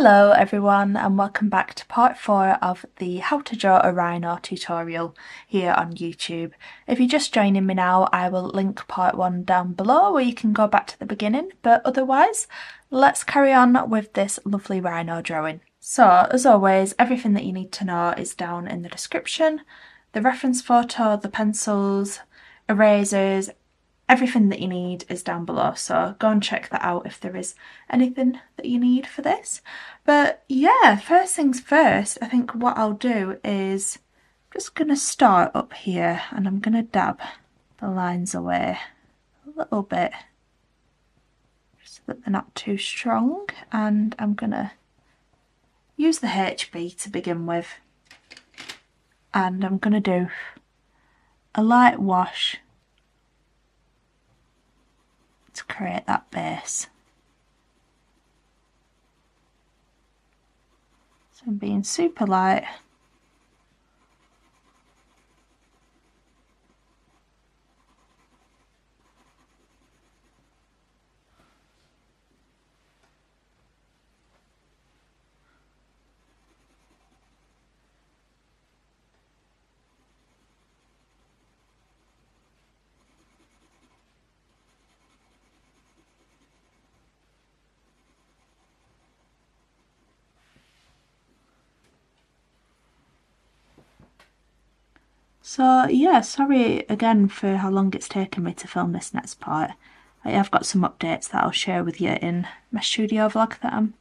Hello everyone and welcome back to part 4 of the how to draw a rhino tutorial here on YouTube. If you're just joining me now, I will link part 1 down below where you can go back to the beginning, but otherwise let's carry on with this lovely rhino drawing. So as always, everything that you need to know is down in the description. The reference photo, the pencils, erasers, everything that you need is down below, so go and check that out if there is anything that you need for this. But yeah, first things first, I think what I'll do is I'm just going to start up here and I'm going to dab the lines away a little bit so that they're not too strong, and I'm going to use the HB to begin with, and I'm going to do a light wash to create that base. So I'm being super light. So yeah, sorry again for how long it's taken me to film this next part. I have got some updates that I'll share with you in my studio vlog that I'm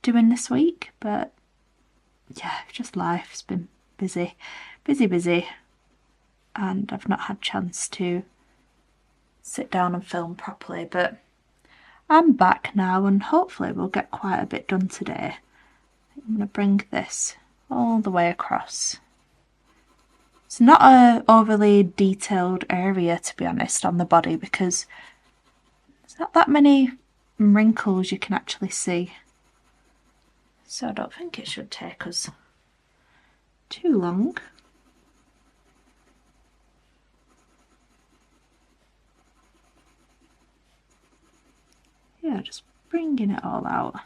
doing this week, but yeah, just life has been busy, and I've not had a chance to sit down and film properly, but I'm back now and hopefully we'll get quite a bit done today. I'm going to bring this all the way across. It's not an overly detailed area, to be honest, on the body because there's not that many wrinkles you can actually see. So I don't think it should take us too long. Yeah, just bringing it all out.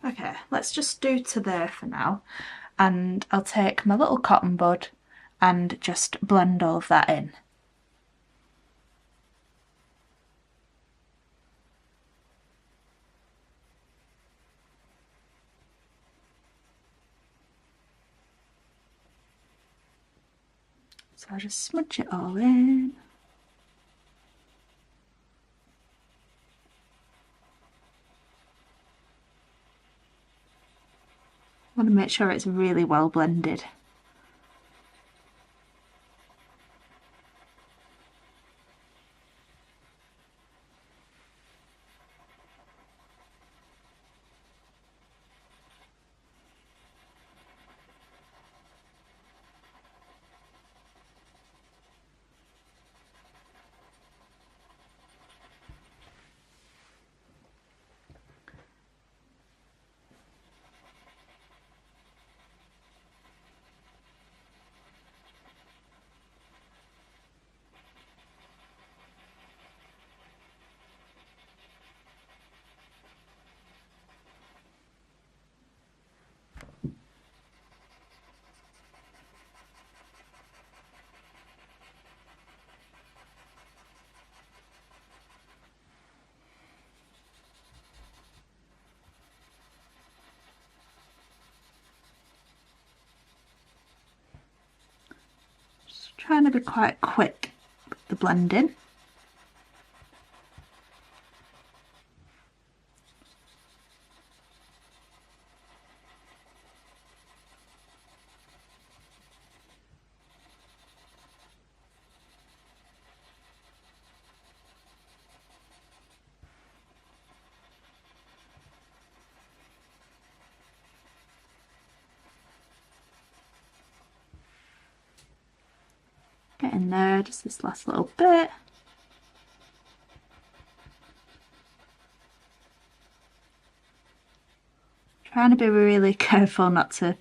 Okay, let's just do to there for now, and I'll take my little cotton bud and just blend all of that in. So I'll just smudge it all in. I want to make sure it's really well blended. Trying to be quite quick with the blending. Get in there, just this last little bit. trying to be really careful not to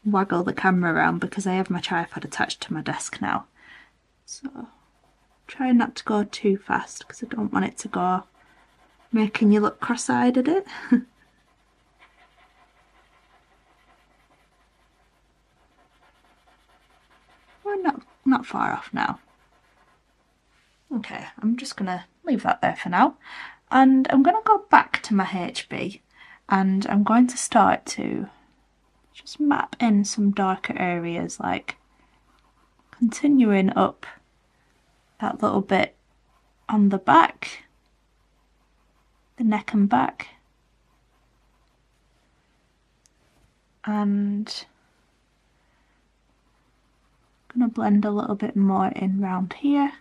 waggle the camera around because I have my tripod attached to my desk now. So try not to go too fast because I don't want it to go making you look cross-eyed at it. We're not far off now. Okay, I'm just gonna leave that there for now. And I'm gonna go back to my HB and I'm going to start to just map in some darker areas, like continuing up that little bit on the back, the neck and back, and I'm going to blend a little bit more in round here.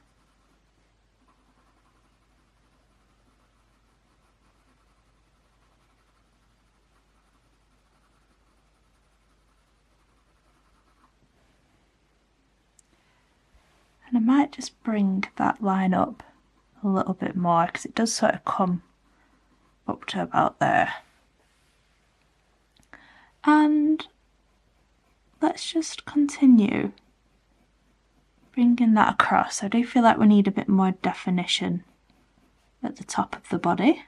And I might just bring that line up a little bit more because it does sort of come up to about there. And let's just continue bringing that across. I do feel like we need a bit more definition at the top of the body.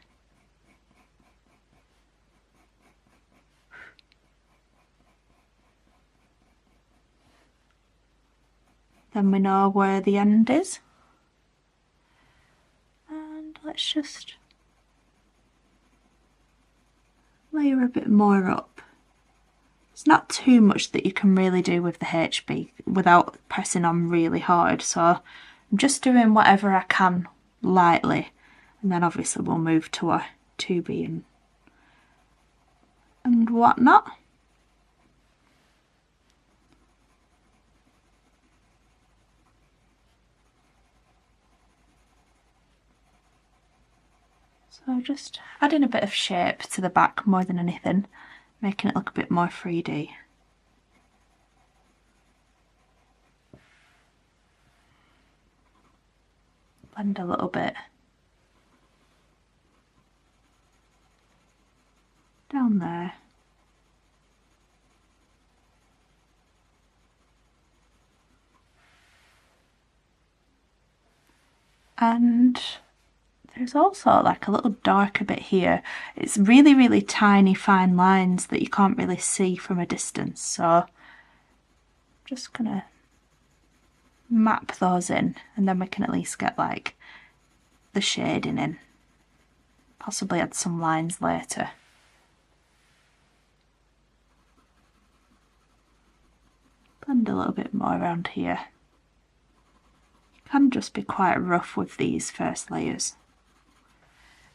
Then we know where the end is. And let's just layer a bit more up. It's not too much that you can really do with the HB without pressing on really hard, so I'm just doing whatever I can lightly, and then obviously we'll move to a 2B and whatnot. So just adding a bit of shape to the back more than anything, making it look a bit more 3D. Blend a little bit down there. And there's also like a little darker bit here. It's really, really tiny fine lines that you can't really see from a distance, so I'm just gonna map those in and then we can at least get like the shading in. Possibly add some lines later. Blend a little bit more around here. You can just be quite rough with these first layers.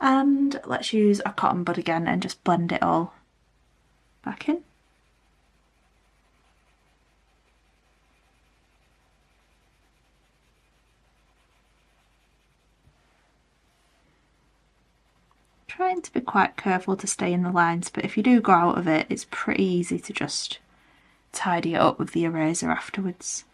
And let's use our cotton bud again and just blend it all back in. Trying to be quite careful to stay in the lines, but if you do go out of it, it's pretty easy to just tidy it up with the eraser afterwards.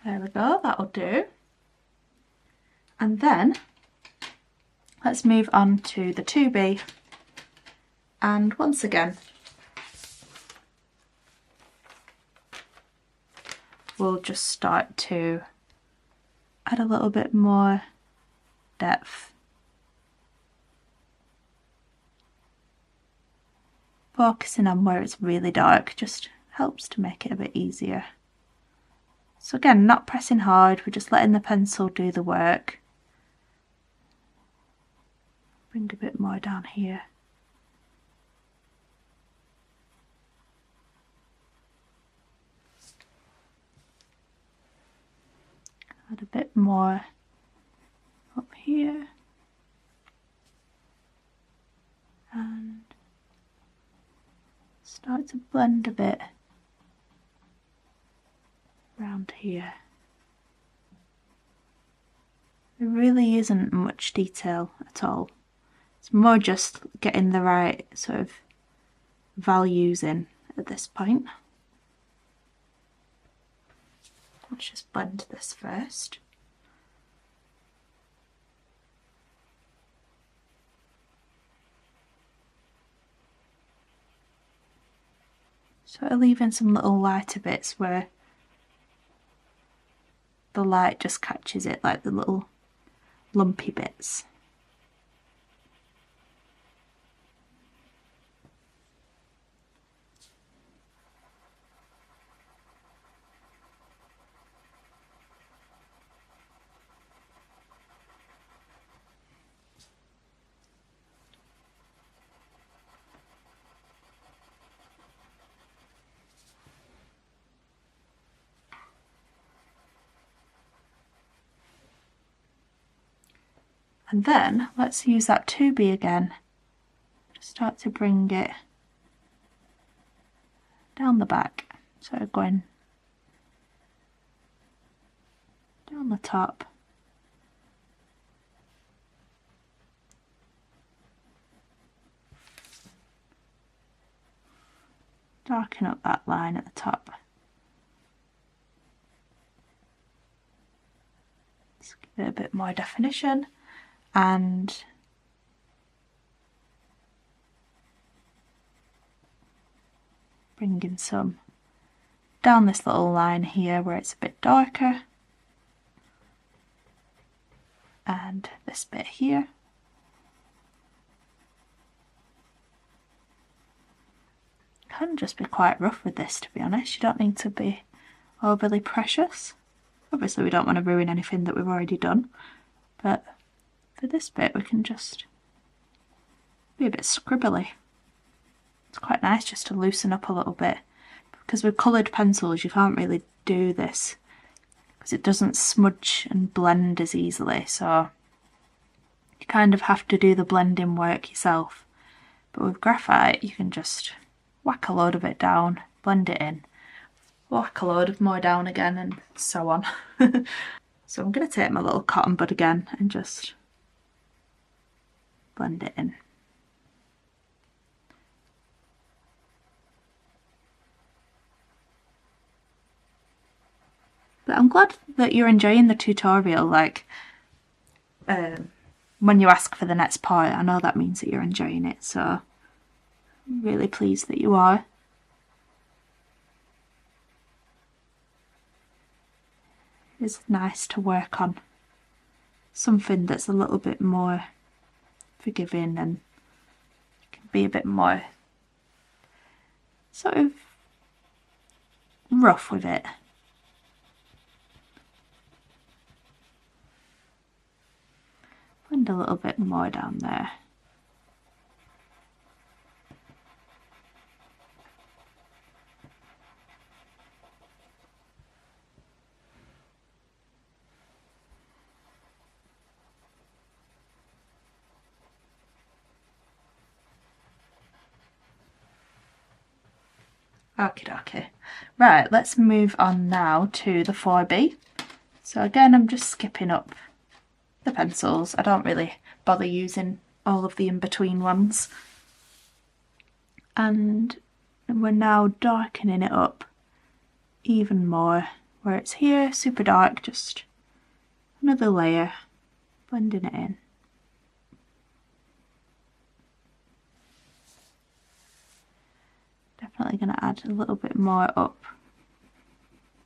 There we go, that'll do. And then let's move on to the 2B, and once again we'll just start to add a little bit more depth. Focusing on where it's really dark just helps to make it a bit easier. So again, not pressing hard, we're just letting the pencil do the work. Bring a bit more down here. Add a bit more up here. And start to blend a bit around here. There really isn't much detail at all. It's more just getting the right sort of values in at this point. Let's just blend this first. Sort of leaving some little lighter bits where the light just catches it, like the little lumpy bits. And then let's use that 2B again. Just start to bring it down the back, sort of going down the top. Darken up that line at the top. Let's give it a bit more definition. And bringing some down this little line here where it's a bit darker, and this bit here. Can just be quite rough with this, to be honest. You don't need to be overly precious. Obviously we don't want to ruin anything that we've already done, but for this bit we can just be a bit scribbly. It's quite nice just to loosen up a little bit, because with coloured pencils you can't really do this because it doesn't smudge and blend as easily, so you kind of have to do the blending work yourself. But with graphite you can just whack a load of it down, blend it in, whack a load of more down again, and so on. So I'm going to take my little cotton bud again and just blend it in. But I'm glad that you're enjoying the tutorial. Like, when you ask for the next part, I know that means that you're enjoying it, so I'm really pleased that you are. It's nice to work on something that's a little bit more forgiving and can be a bit more sort of rough with it. Blend a little bit more down there. Okie dokie. Right, let's move on now to the 4B. So again, I'm just skipping up the pencils. I don't really bother using all of the in-between ones. And we're now darkening it up even more. Where it's here, super dark, just another layer, blending it in. Definitely going to add a little bit more up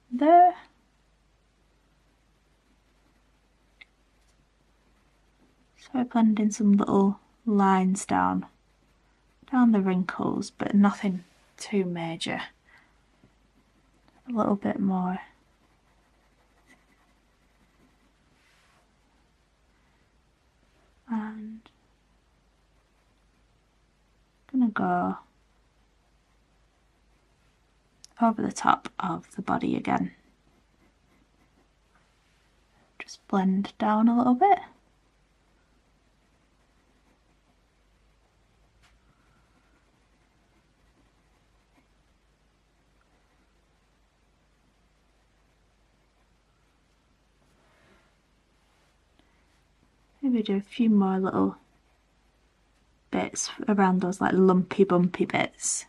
there. So blending some little lines down the wrinkles, but nothing too major. A little bit more. And I'm gonna go over the top of the body again. Just blend down a little bit. Maybe do a few more little bits around those like lumpy bumpy bits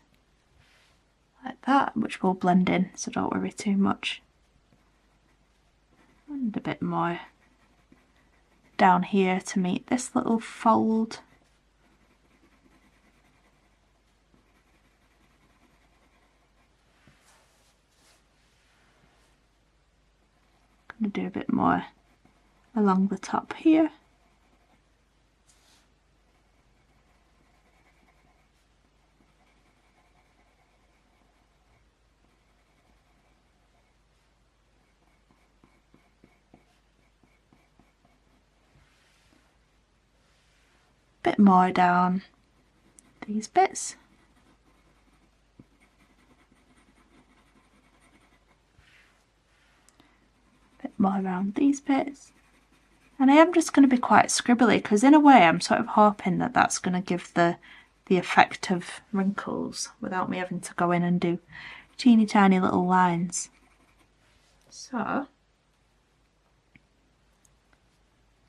like that, which will blend in, so don't worry too much. And a bit more down here to meet this little fold. I'm going to do a bit more along the top here. Bit more down these bits. Bit more around these bits. And I am just going to be quite scribbly because in a way I'm sort of hoping that that's going to give the effect of wrinkles without me having to go in and do teeny tiny little lines. So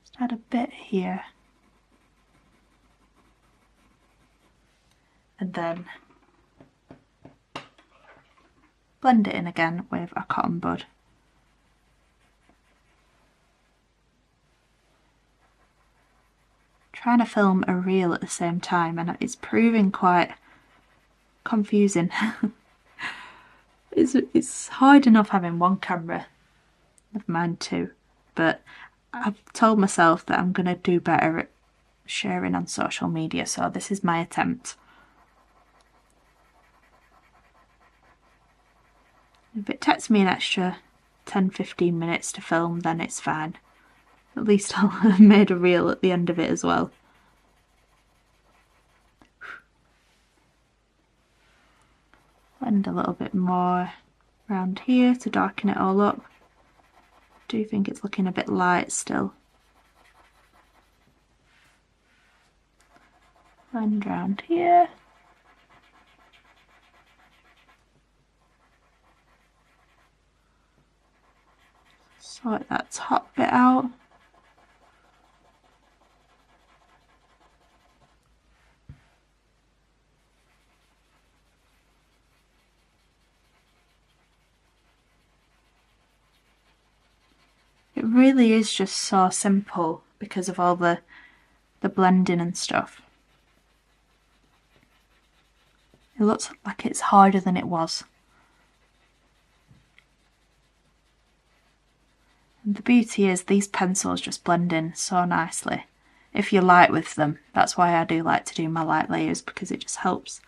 just add a bit here. And then blend it in again with a cotton bud. Trying to film a reel at the same time and it's proving quite confusing. It's hard enough having one camera, never mind two, but I've told myself that I'm going to do better at sharing on social media, so this is my attempt. If it takes me an extra 10-15 minutes to film, then it's fine. At least I'll have made a reel at the end of it as well. Blend a little bit more around here to darken it all up. I do think it's looking a bit light still. Blend around here. Sort that top bit out. It really is just so simple because of all the blending and stuff. It looks like it's harder than it was. And the beauty is these pencils just blend in so nicely. If you're light with them, that's why I do like to do my light layers, because it just helps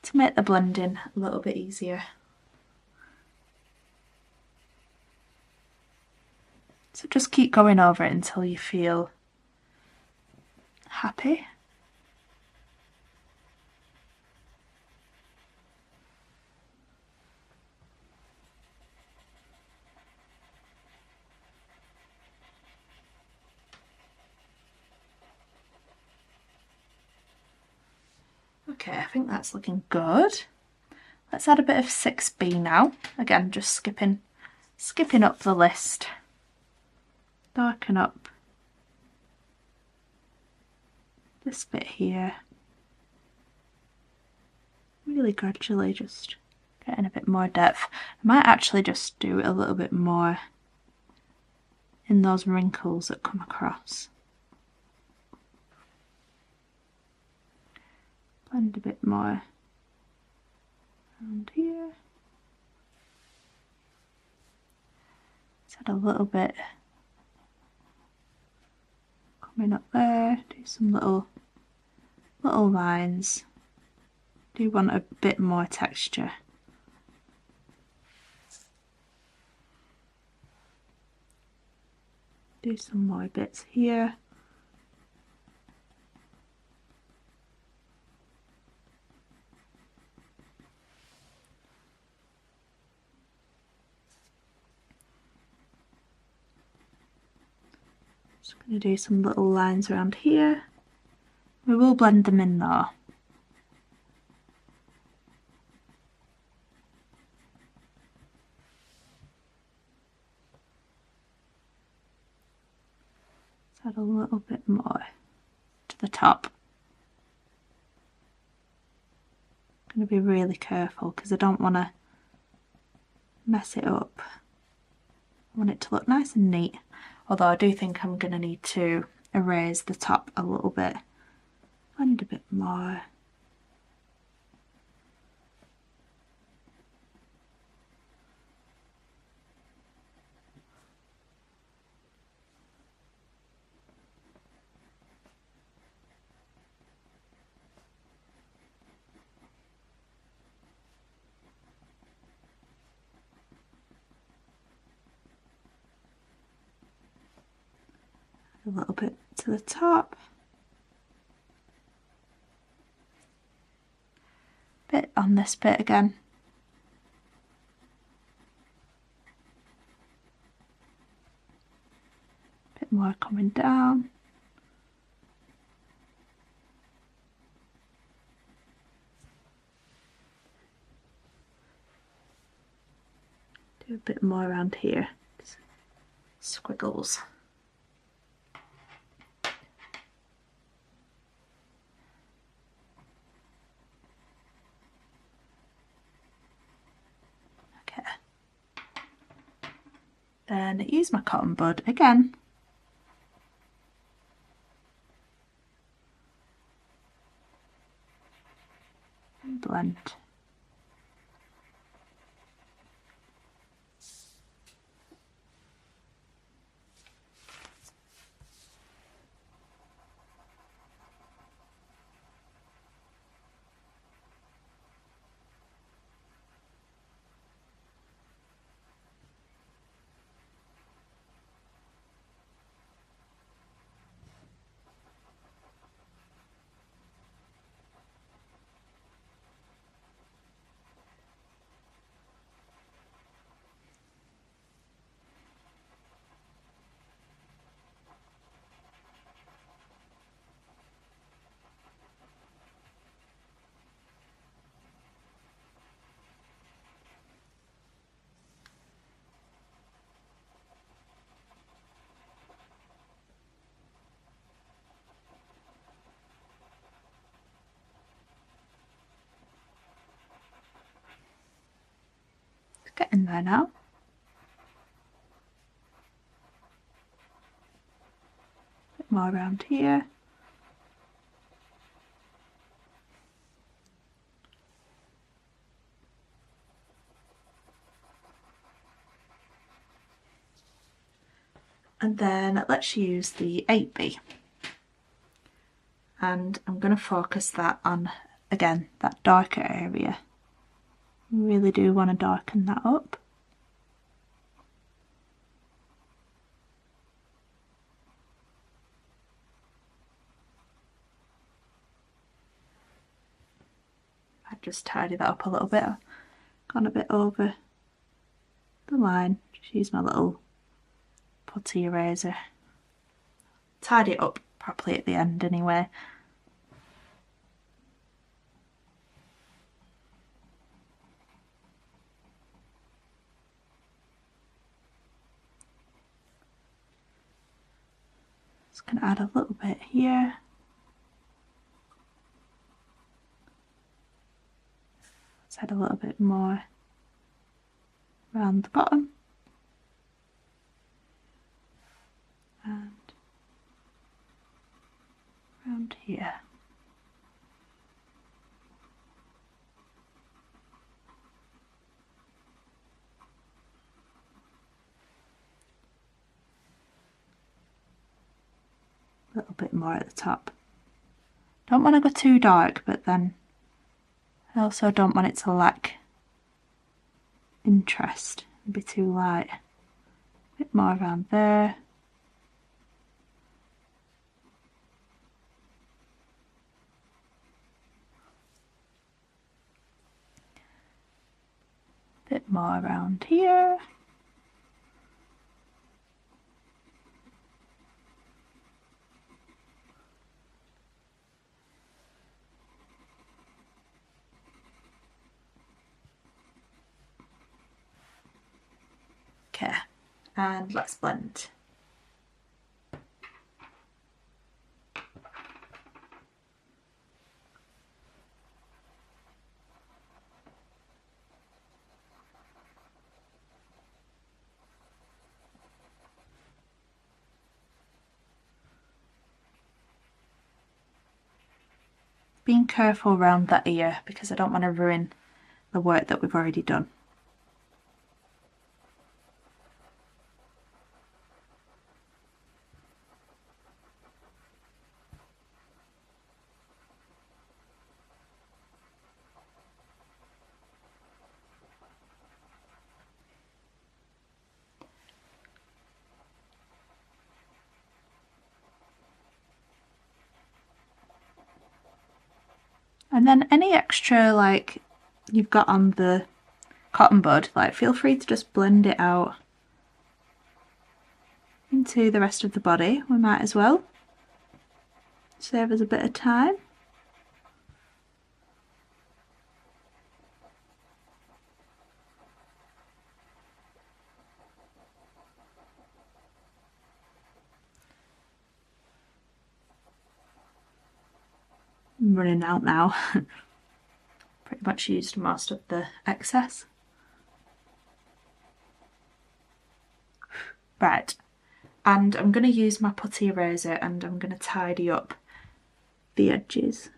to make the blending a little bit easier. So just keep going over it until you feel happy. Okay, I think that's looking good. Let's add a bit of 6B now. Again, just skipping up the list. Darken up this bit here. Really gradually just getting a bit more depth. I might actually just do a little bit more in those wrinkles that come across. Blend a bit more around here. Let's add a little bit coming up there. Do some little lines. Do want a bit more texture. Do some more bits here. Just going to do some little lines around here. We will blend them in though. Let's add a little bit more to the top. I'm going to be really careful because I don't want to mess it up. I want it to look nice and neat, although I do think I'm going to need to erase the top a little bit. Blend a bit more. A little bit to the top, bit on this bit again, bit more coming down, do a bit more around here, squiggles. Then use my cotton bud again. And blend. Get in there now. Bit more around here. And then let's use the 8B. And I'm going to focus that on, again, that darker area. Really do want to darken that up. I just tidy that up a little bit. Gone a bit over the line. Just use my little putty eraser. Tidy it up properly at the end anyway. Just going to add a little bit here. Let's add a little bit more around the bottom. And around here. A little bit more at the top. Don't want to go too dark, but then I also don't want it to lack interest and be too light. A bit more around there. A bit more around here. Okay, and let's blend. Being careful around that ear because I don't want to ruin the work that we've already done. And then any extra like you've got on the cotton bud, like feel free to just blend it out into the rest of the body. We might as well save us a bit of time. I'm running out now. Pretty much used most of the excess. Right, and I'm going to use my putty eraser and I'm going to tidy up the edges.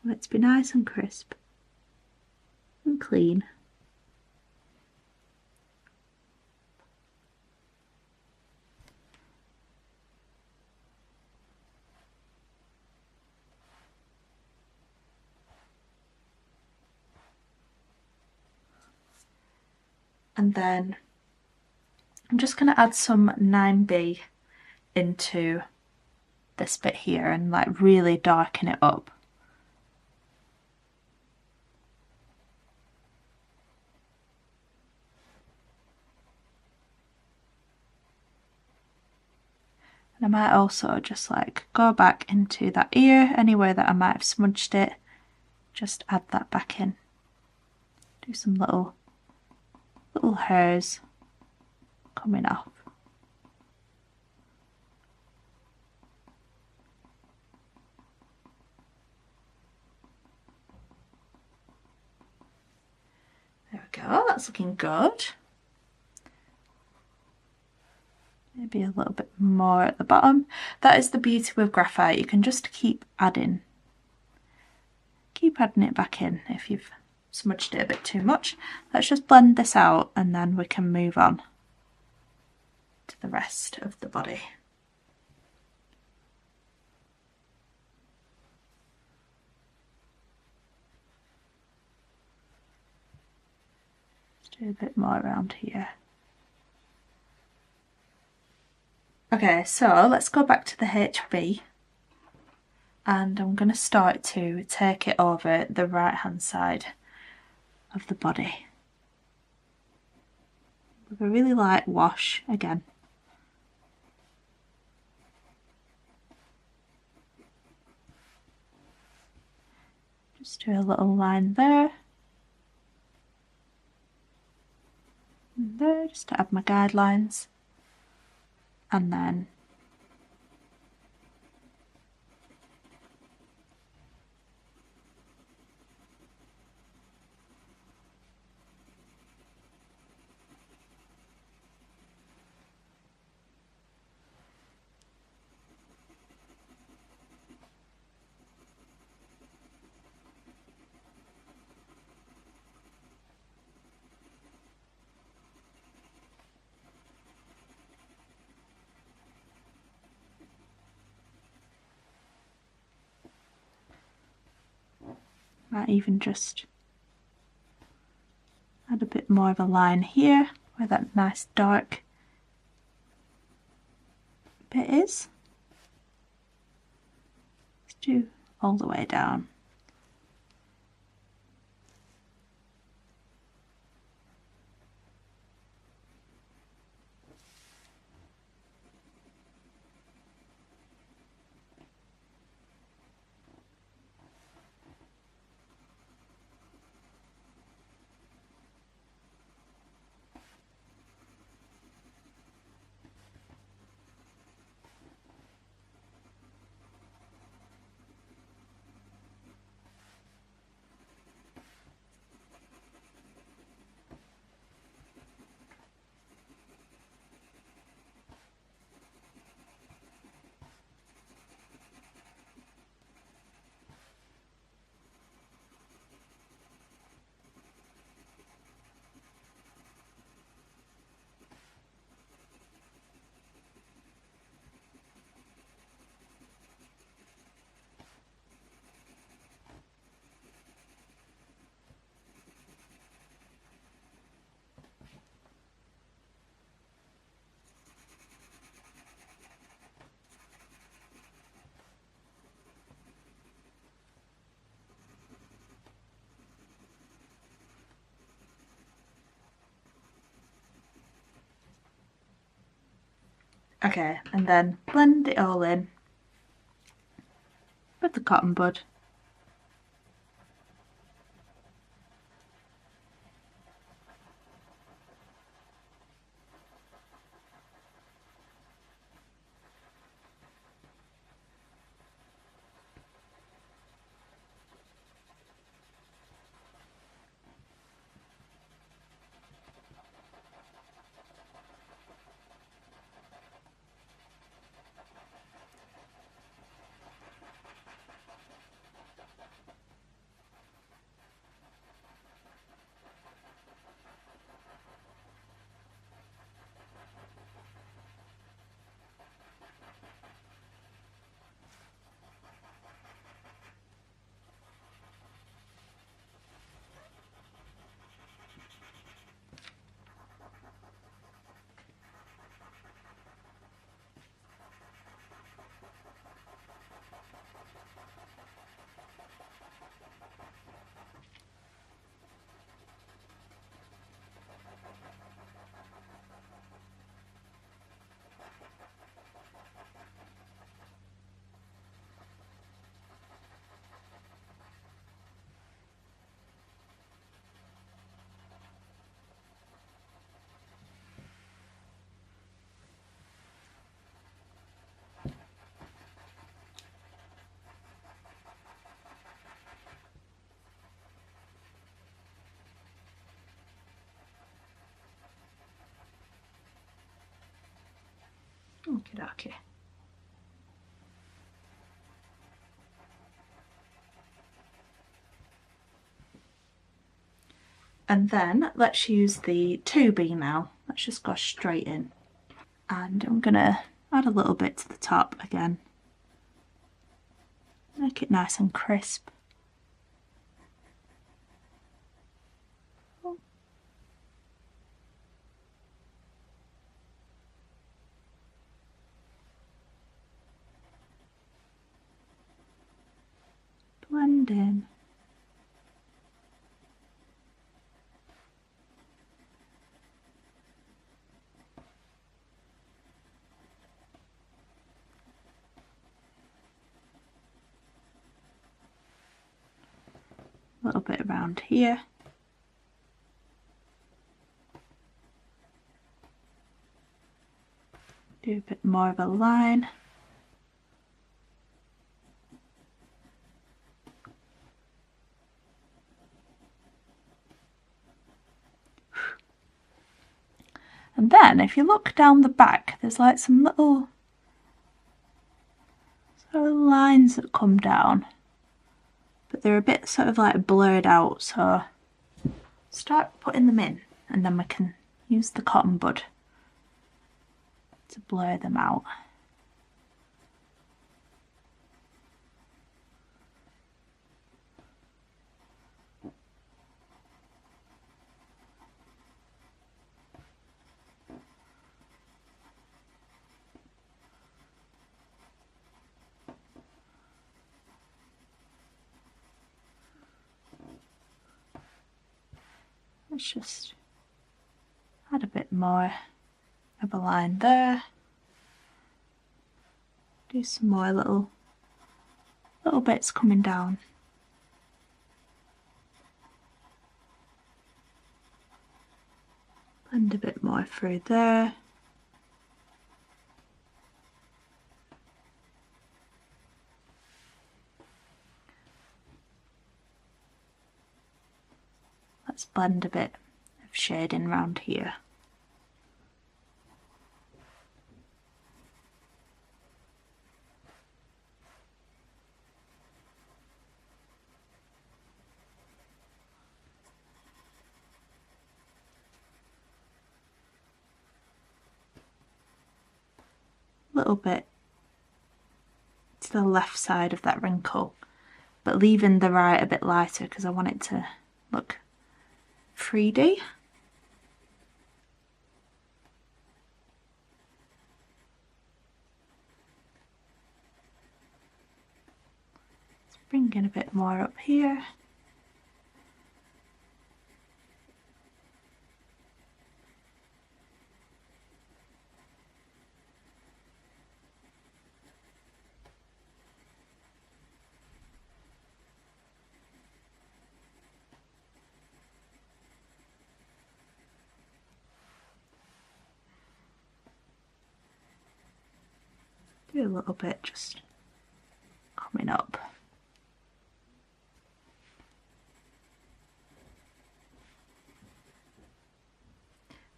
Let's be nice and crisp and clean. And then I'm just going to add some 9B into this bit here and like really darken it up. And I might also just like go back into that ear, anywhere that I might have smudged it, just add that back in. Do some little hairs coming off. There we go, that's looking good. Maybe a little bit more at the bottom. That is the beauty with graphite, you can just keep adding it back in if you've smudged it a bit too much. Let's just blend this out and then we can move on to the rest of the body. Let's do a bit more around here. Okay, so let's go back to the HB and I'm going to start to take it over the right hand side of the body with a really light wash again. Just do a little line there and there just to add my guidelines, and then might even just add a bit more of a line here where that nice dark bit is. Let's do all the way down. Okay, and then blend it all in with the cotton bud. Okie dokie. And then let's use the 2B now. Let's just go straight in. And I'm gonna add a little bit to the top again. Make it nice and crisp. Blend in. A little bit around here. Do a bit more of a line. And then if you look down the back, there's like some little sort of lines that come down, but they're a bit sort of like blurred out, so start putting them in and then we can use the cotton bud to blur them out. Let's just add a bit more of a line there. Do some more little bits coming down. Blend a bit more through there. Let's blend a bit of shading around here. Little bit to the left side of that wrinkle, but leaving the right a bit lighter because I want it to look 3D. Let's bring in a bit more up here. maybe a little bit just coming up.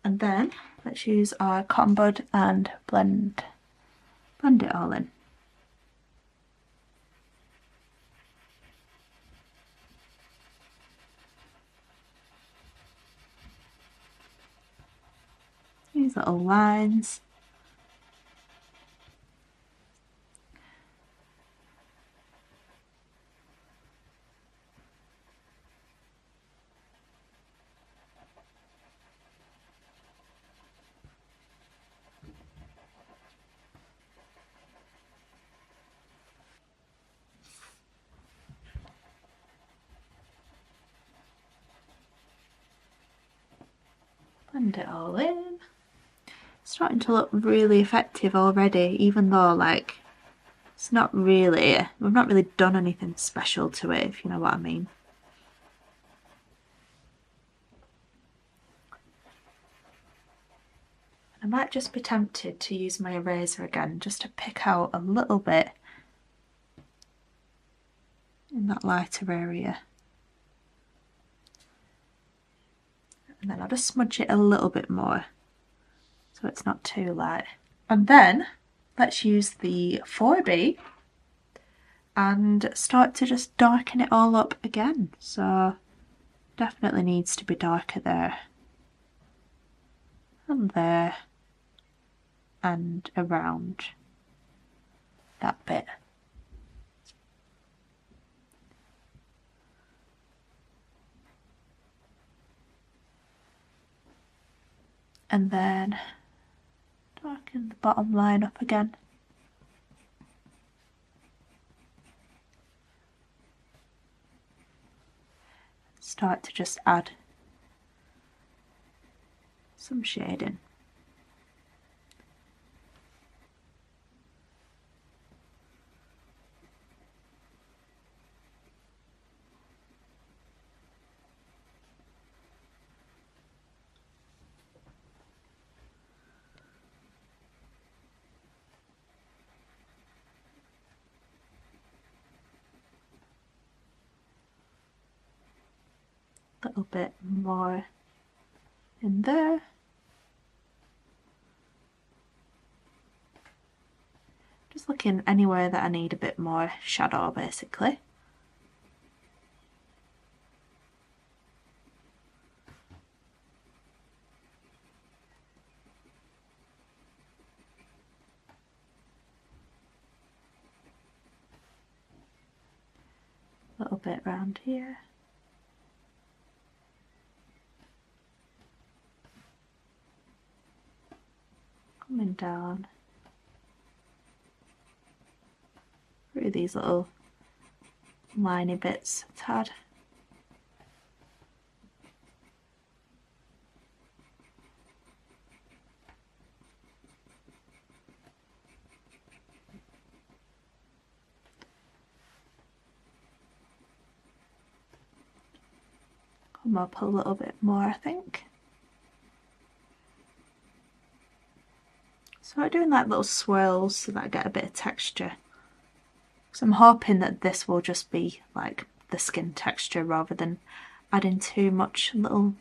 And then let's use our cotton bud and blend it all in. These little lines. Blend it all in. It's starting to look really effective already, even though like it's not really, we've not really done anything special to it, if you know what I mean. I might just be tempted to use my eraser again just to pick out a little bit in that lighter area. And then I'll just smudge it a little bit more so it's not too light. And then let's use the 4B and start to just darken it all up again. So definitely needs to be darker there and there and around that bit. And then darken the bottom line up again. Start to just add some shading. A little bit more in there. Just looking anywhere that I need a bit more shadow basically. A little bit around here. Coming down through these little liney bits a tad. Come up a little bit more, I think. So I'm doing like little swirls so that I get a bit of texture. So I'm hoping that this will just be like the skin texture rather than adding too much little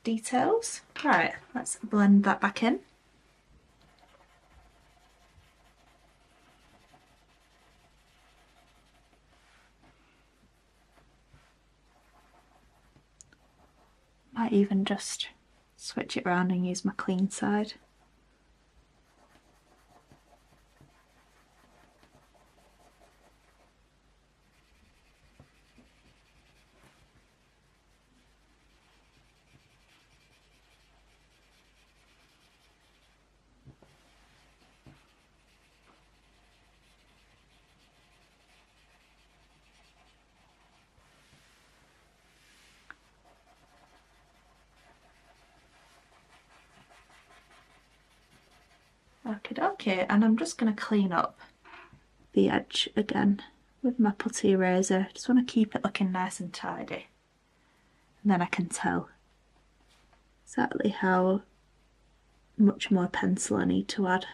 details. Right, let's blend that back in. Might even just switch it around and use my clean side. Okay, and I'm just going to clean up the edge again with my putty eraser. Just want to keep it looking nice and tidy. And then I can tell exactly how much more pencil I need to add.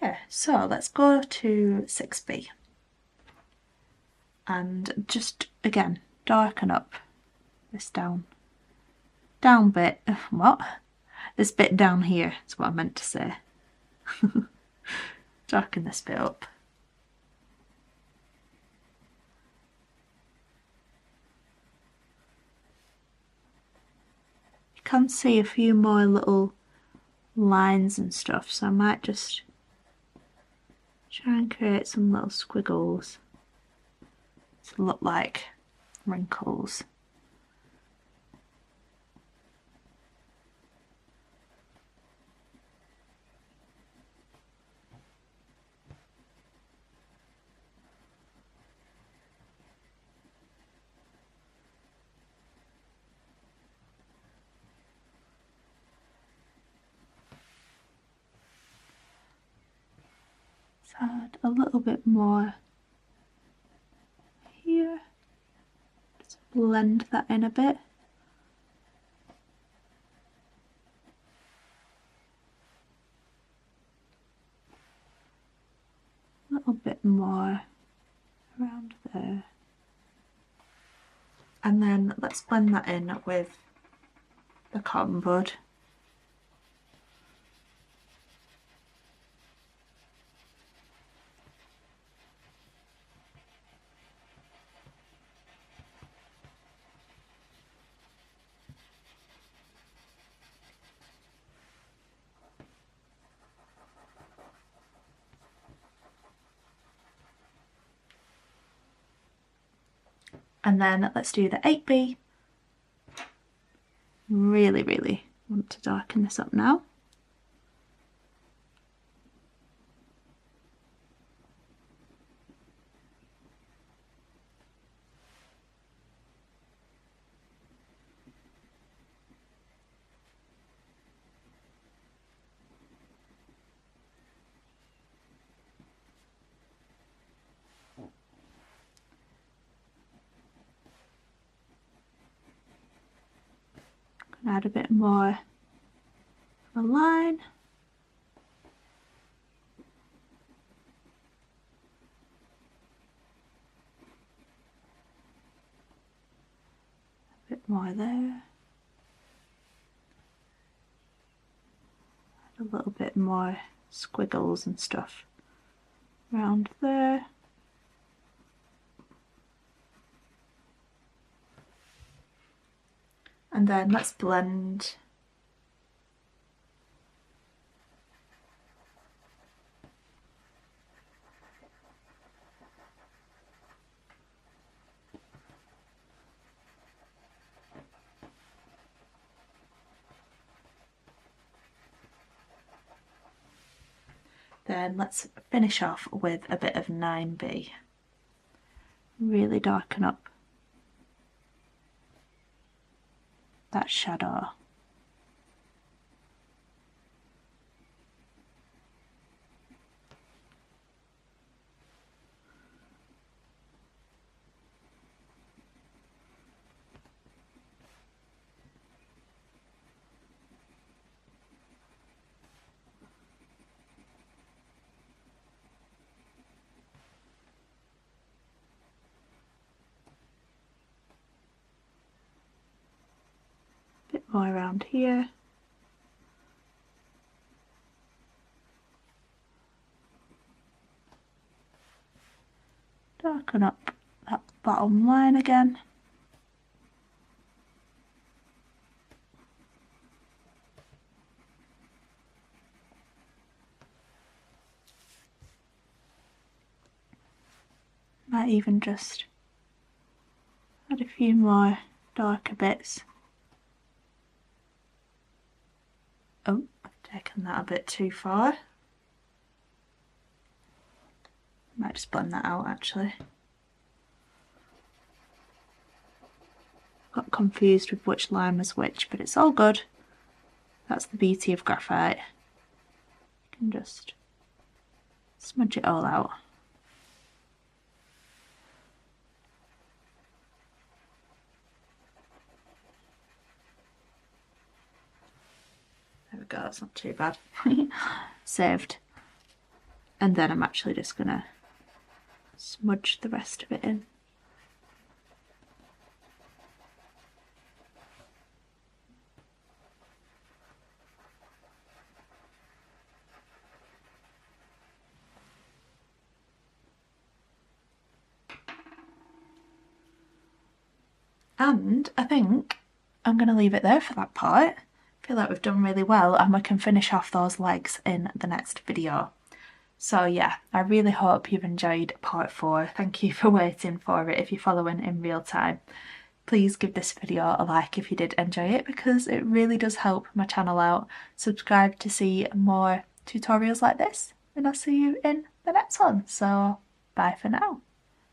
Okay, so let's go to 6B and just again darken up this down bit. What? This bit down here is what I meant to say. Darken this bit up. You can see a few more little lines and stuff, so I might just try and create some little squiggles to look like wrinkles. Let's add a little bit more here. Just blend that in a bit. A little bit more around there. And then let's blend that in with the cotton bud. And then let's do the 8B. Really want to darken this up now. Add a bit more of a line. A bit more there. Add a little bit more squiggles and stuff around there. And then let's blend Then let's finish off with a bit of 9B. Really darken up that shadow. Bit more around here. Darken up that bottom line again. Might even just add a few more darker bits. Oh, I've taken that a bit too far. Might just blend that out actually. Got confused with which line was which, but it's all good. That's the beauty of graphite. You can just smudge it all out. There we go, that's not too bad. Saved and then I'm actually just going to smudge the rest of it in. And I think I'm going to leave it there for that part. I feel like we've done really well, and we can finish off those legs in the next video. So yeah, I really hope you've enjoyed part 4. Thank you for waiting for it if you're following in real time. Please give this video a like if you did enjoy it, because it really does help my channel out. Subscribe to see more tutorials like this, and I'll see you in the next one. So bye for now.